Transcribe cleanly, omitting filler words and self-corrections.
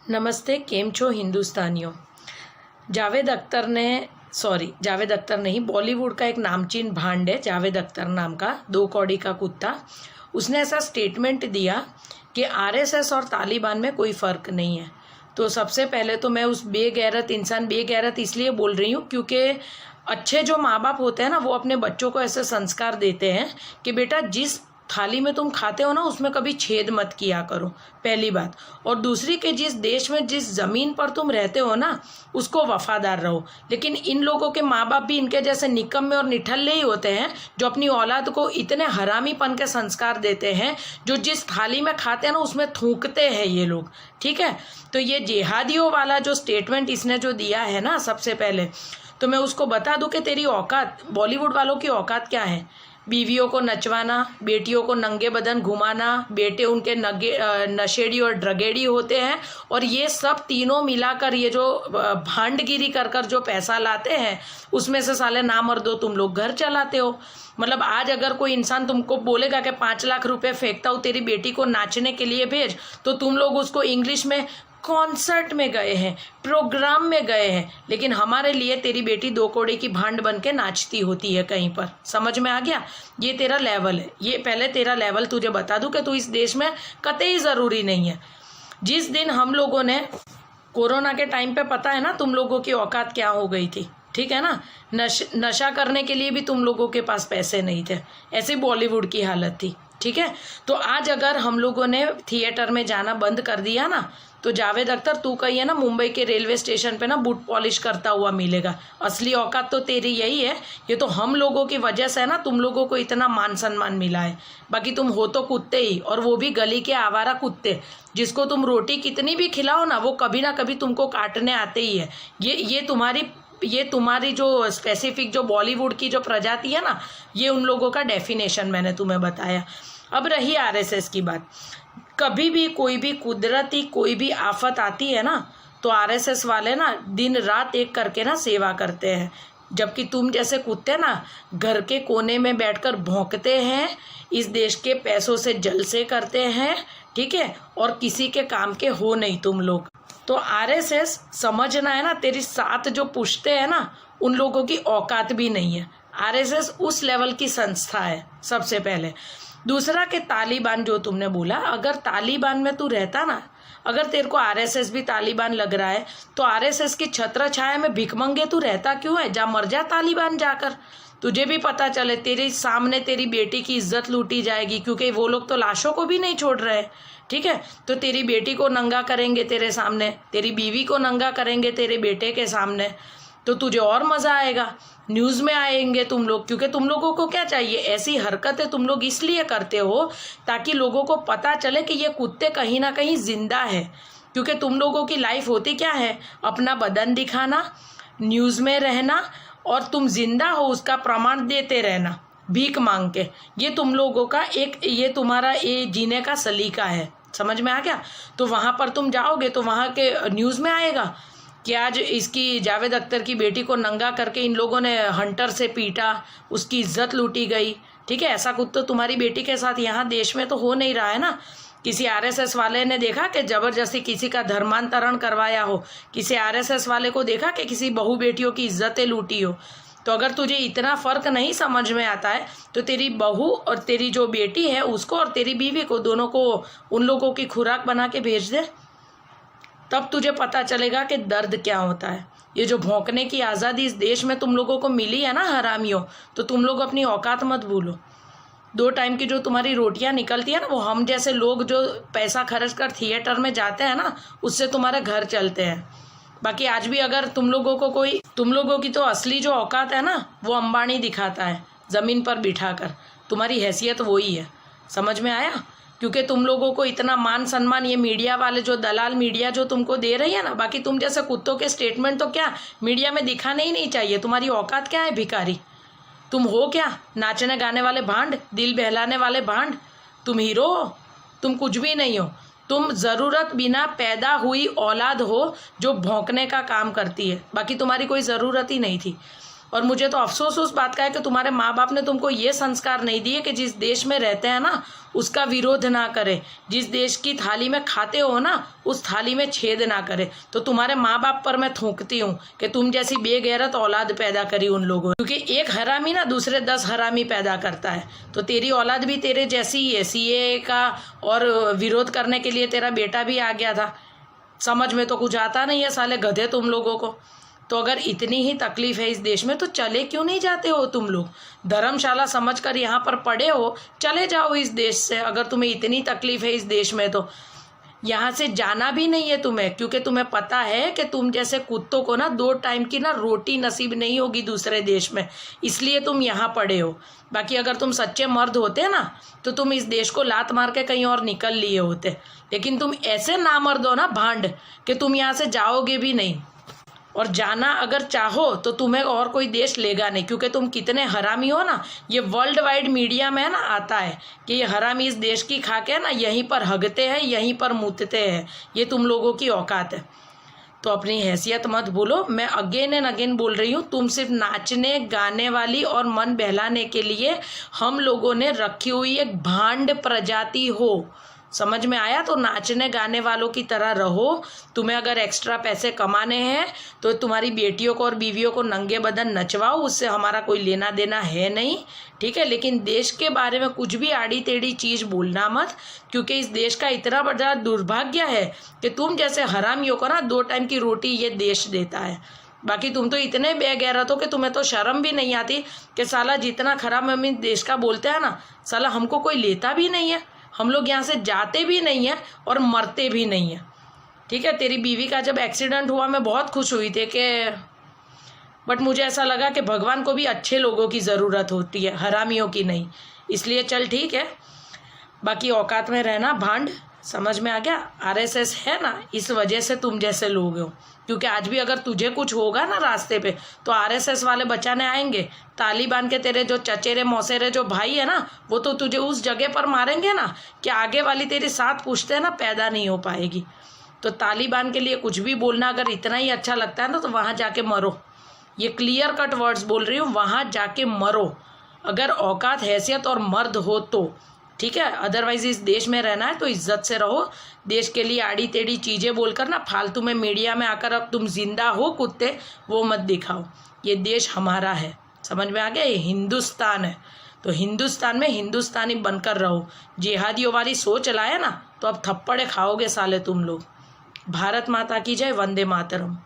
नमस्ते, केम छो हिंदुस्तानियों। जावेद अख्तर नहीं, बॉलीवुड का एक नामचीन भांड है जावेद अख्तर नाम का, 2 कौड़ी का कुत्ता। उसने ऐसा स्टेटमेंट दिया कि आरएसएस और तालिबान में कोई फ़र्क नहीं है। तो सबसे पहले तो मैं उस बेगैरत इसलिए बोल रही हूँ क्योंकि अच्छे जो माँ बाप होते हैं ना, वो अपने बच्चों को ऐसे संस्कार देते हैं कि बेटा जिस थाली में तुम खाते हो ना, उसमें कभी छेद मत किया करो, पहली बात। और दूसरी कि जिस देश में जिस ज़मीन पर तुम रहते हो ना, उसको वफादार रहो। लेकिन इन लोगों के माँ बाप भी इनके जैसे निकम्मे और निठल्ले ही होते हैं जो अपनी औलाद को इतने हरामीपन के संस्कार देते हैं, जो जिस थाली में खाते हैं ना उसमें थूकते हैं ये लोग। ठीक है, तो ये जिहादियों वाला जो स्टेटमेंट इसने जो दिया है ना, सबसे पहले तो मैं उसको बता दूं कि तेरी औकात, बॉलीवुड वालों की औकात क्या है। बीवियों को नचवाना, बेटियों को नंगे बदन घुमाना, बेटे उनके नशेड़ी और ड्रगेड़ी होते हैं, और ये सब तीनों मिलाकर ये जो भांडगिरी कर कर जो पैसा लाते हैं, उसमें से साले ना मर्दो तुम लोग घर चलाते हो। मतलब आज अगर कोई इंसान तुमको बोलेगा कि 5 लाख रुपए फेंकता हूँ तेरी बेटी को नाचने के लिए भेज, तो तुम लोग उसको इंग्लिश में कॉन्सर्ट में गए हैं, प्रोग्राम में गए हैं, लेकिन हमारे लिए तेरी बेटी 2 कौड़ी की भांड बन के नाचती होती है कहीं पर। समझ में आ गया? ये तेरा लेवल है। ये पहले तेरा लेवल तुझे बता दूं कि तू इस देश में कतई ज़रूरी नहीं है। जिस दिन हम लोगों ने कोरोना के टाइम पे, पता है ना तुम लोगों की औकात क्या हो गई थी, ठीक है ना। नशा करने के लिए भी तुम लोगों के पास पैसे नहीं थे, ऐसी बॉलीवुड की हालत थी। ठीक है, तो आज अगर हम लोगों ने थिएटर में जाना बंद कर दिया ना, तो जावेद अख्तर तू कही है ना, मुंबई के रेलवे स्टेशन पे ना बूट पॉलिश करता हुआ मिलेगा। असली औकात तो तेरी यही है। ये तो हम लोगों की वजह से है ना, तुम लोगों को इतना मान सम्मान मिला है। बाकी तुम हो तो कुत्ते ही, और वो भी गली के आवारा कुत्ते, जिसको तुम रोटी कितनी भी खिलाओ ना, वो कभी ना कभी तुमको काटने आते ही है। ये तुम्हारी जो स्पेसिफिक जो बॉलीवुड की जो प्रजाति है ना, ये उन लोगों का डेफिनेशन मैंने तुम्हें बताया। अब रही आरएसएस की बात, कभी भी कोई भी कुदरती कोई भी आफत आती है ना, तो आरएसएस वाले ना दिन रात एक करके ना सेवा करते हैं। जबकि तुम जैसे कुत्ते ना घर के कोने में बैठकर भौंकते हैं, इस देश के पैसों से जलसे करते हैं, ठीक है, और किसी के काम के हो नहीं तुम लोग। तो आरएसएस समझना है ना, तेरी 7 जो पुश्ते हैं ना, उन लोगों की औकात भी नहीं है। आरएसएस उस लेवल की संस्था है, सबसे पहले। दूसरा कि तालिबान जो तुमने बोला, अगर तालिबान में तू रहता ना, अगर तेरे को आरएसएस भी तालिबान लग रहा है, तो आरएसएस की छत्र छाया में भिखमंगे तू रहता क्यों है? जा मर जा तालिबान जाकर। तुझे भी पता चले तेरे सामने तेरी बेटी की इज्जत लूटी जाएगी, क्योंकि वो लोग तो लाशों को भी नहीं छोड़ रहे। ठीक है, तो तेरी बेटी को नंगा करेंगे तेरे सामने, तेरी बीवी को नंगा करेंगे तेरे बेटे के सामने, तो तुझे और मज़ा आएगा। न्यूज़ में आएंगे तुम लोग, क्योंकि तुम लोगों को क्या चाहिए, ऐसी हरकतें तुम लोग इसलिए करते हो ताकि लोगों को पता चले कि ये कुत्ते कहीं ना कहीं जिंदा है। क्योंकि तुम लोगों की लाइफ होती क्या है, अपना बदन दिखाना, न्यूज़ में रहना, और तुम जिंदा हो उसका प्रमाण देते रहना भीख मांग के। ये तुम लोगों का ये तुम्हारा ये जीने का सलीका है। समझ में आ गया? तो वहाँ पर तुम जाओगे तो वहाँ के न्यूज़ में आएगा कि आज इसकी जावेद अख्तर की बेटी को नंगा करके इन लोगों ने हंटर से पीटा, उसकी इज्जत लूटी गई। ठीक है, ऐसा कुछ तो तुम्हारी बेटी के साथ यहाँ देश में तो हो नहीं रहा है ना। किसी आरएसएस वाले ने देखा कि जबरदस्ती किसी का धर्मांतरण करवाया हो? किसी आरएसएस वाले को देखा कि किसी बहू बेटियों की इज्जतें लूटी हो? तो अगर तुझे इतना फ़र्क नहीं समझ में आता है, तो तेरी बहू और तेरी जो बेटी है उसको, और तेरी बीवी को, दोनों को उन लोगों की खुराक बना के भेज दे, तब तुझे पता चलेगा कि दर्द क्या होता है। ये जो भौंकने की आज़ादी इस देश में तुम लोगों को मिली है ना हरामियों, तो तुम लोग अपनी औकात मत भूलो। 2 टाइम की जो तुम्हारी रोटियां निकलती है ना, वो हम जैसे लोग जो पैसा खर्च कर थिएटर में जाते हैं ना, उससे तुम्हारे घर चलते हैं। बाकी आज भी अगर तुम लोगों की तो असली जो औकात है ना, वो अंबानी दिखाता है ज़मीन पर बिठाकर। तुम्हारी हैसियत वही है। समझ में आया? क्योंकि तुम लोगों को इतना मान सम्मान ये मीडिया वाले, जो दलाल मीडिया जो तुमको दे रही है ना, बाकी तुम जैसे कुत्तों के स्टेटमेंट तो क्या मीडिया में दिखाने ही नहीं चाहिए। तुम्हारी औकात क्या है भिखारी? तुम हो क्या नाचने गाने वाले भांड, दिल बहलाने वाले भांड? तुम हीरो हो? तुम कुछ भी नहीं हो। तुम ज़रूरत बिना पैदा हुई औलाद हो जो भौंकने का काम करती है। बाकी तुम्हारी कोई ज़रूरत ही नहीं थी। और मुझे तो अफसोस उस बात का है कि तुम्हारे माँ बाप ने तुमको ये संस्कार नहीं दिए कि जिस देश में रहते हैं ना उसका विरोध ना करे, जिस देश की थाली में खाते हो ना उस थाली में छेद ना करे। तो तुम्हारे माँ बाप पर मैं थूकती हूँ कि तुम जैसी बेगैरत औलाद पैदा करी उन लोगों ने, क्योंकि एक हरामी ना दूसरे 10 हरामी पैदा करता है। तो तेरी औलाद भी तेरे जैसी ही है, सीए का और विरोध करने के लिए तेरा बेटा भी आ गया था। समझ में तो कुछ आता नहीं है साले गधे तुम लोगों को। तो अगर इतनी ही तकलीफ है इस देश में तो चले क्यों नहीं जाते हो तुम लोग? धर्मशाला समझकर यहाँ पर पड़े हो, चले जाओ इस देश से। अगर तुम्हें इतनी तकलीफ है इस देश में तो यहाँ से जाना भी नहीं है तुम्हें, क्योंकि तुम्हें पता है कि तुम जैसे कुत्तों को ना 2 टाइम की ना रोटी नसीब नहीं होगी दूसरे देश में, इसलिए तुम यहाँ पड़े हो। बाकी अगर तुम सच्चे मर्द होते ना तो तुम इस देश को लात मार के कहीं और निकल लिए होते, लेकिन तुम ऐसे नामर्द हो ना भांड कि तुम यहाँ से जाओगे भी नहीं। और जाना अगर चाहो तो तुम्हें और कोई देश लेगा नहीं, क्योंकि तुम कितने हरामी हो ना, ये वर्ल्ड वाइड मीडिया में ना आता है कि ये हरामी इस देश की खा के ना यहीं पर हगते हैं, यहीं पर मूतते हैं। ये तुम लोगों की औकात है। तो अपनी हैसियत मत भूलो। मैं अगेन एंड अगेन बोल रही हूँ, तुम सिर्फ नाचने गाने वाली और मन बहलाने के लिए हम लोगों ने रखी हुई एक भांड प्रजाति हो। समझ में आया? तो नाचने गाने वालों की तरह रहो। तुम्हें अगर एक्स्ट्रा पैसे कमाने हैं तो तुम्हारी बेटियों को और बीवियों को नंगे बदन नचवाओ, उससे हमारा कोई लेना देना है नहीं, ठीक है। लेकिन देश के बारे में कुछ भी आड़ी टेढ़ी चीज़ बोलना मत, क्योंकि इस देश का इतना बड़ा दुर्भाग्य है कि तुम जैसे हरामियों को ना 2 टाइम की रोटी ये देश देता है। बाकी तुम तो इतने बेगैरत हो कि तुम्हें तो शर्म भी नहीं आती कि साला जितना खराब हम इस देश का बोलते हैं ना, साला हमको कोई लेता भी नहीं है, हम लोग यहाँ से जाते भी नहीं हैं और मरते भी नहीं हैं, ठीक है। तेरी बीवी का जब एक्सीडेंट हुआ मैं बहुत खुश हुई थी कि बट मुझे ऐसा लगा कि भगवान को भी अच्छे लोगों की ज़रूरत होती है, हरामियों की नहीं। इसलिए चल ठीक है, बाकी औकात में रहना भांड। समझ में आ गया? आरएसएस है ना, इस वजह से तुम जैसे लोग हो, क्योंकि आज भी अगर तुझे कुछ होगा ना रास्ते पे तो आरएसएस वाले बचाने आएंगे। तालिबान के तेरे जो चचेरे मौसेरे जो भाई है ना, वो तो तुझे उस जगह पर मारेंगे ना कि आगे वाली तेरी 7 पुश्तें ना पैदा नहीं हो पाएगी। तो तालिबान के लिए कुछ भी बोलना अगर इतना ही अच्छा लगता है ना तो वहाँ जाके मरो। ये क्लियर कट वर्ड्स बोल रही हूँ, वहाँ जाके मरो अगर औकात हैसियत और मर्द हो तो, ठीक है। अदरवाइज इस देश में रहना है तो इज्जत से रहो। देश के लिए आड़ी टेढ़ी चीज़ें बोलकर ना फालतू में मीडिया में आकर अब तुम जिंदा हो कुत्ते, वो मत दिखाओ। ये देश हमारा है, समझ में आ गया? ये हिंदुस्तान है, तो हिंदुस्तान में हिंदुस्तानी बनकर रहो। जिहादियों वाली सोच लाए ना तो अब थप्पड़े खाओगे साले तुम लोग। भारत माता की जय, वंदे मातरम।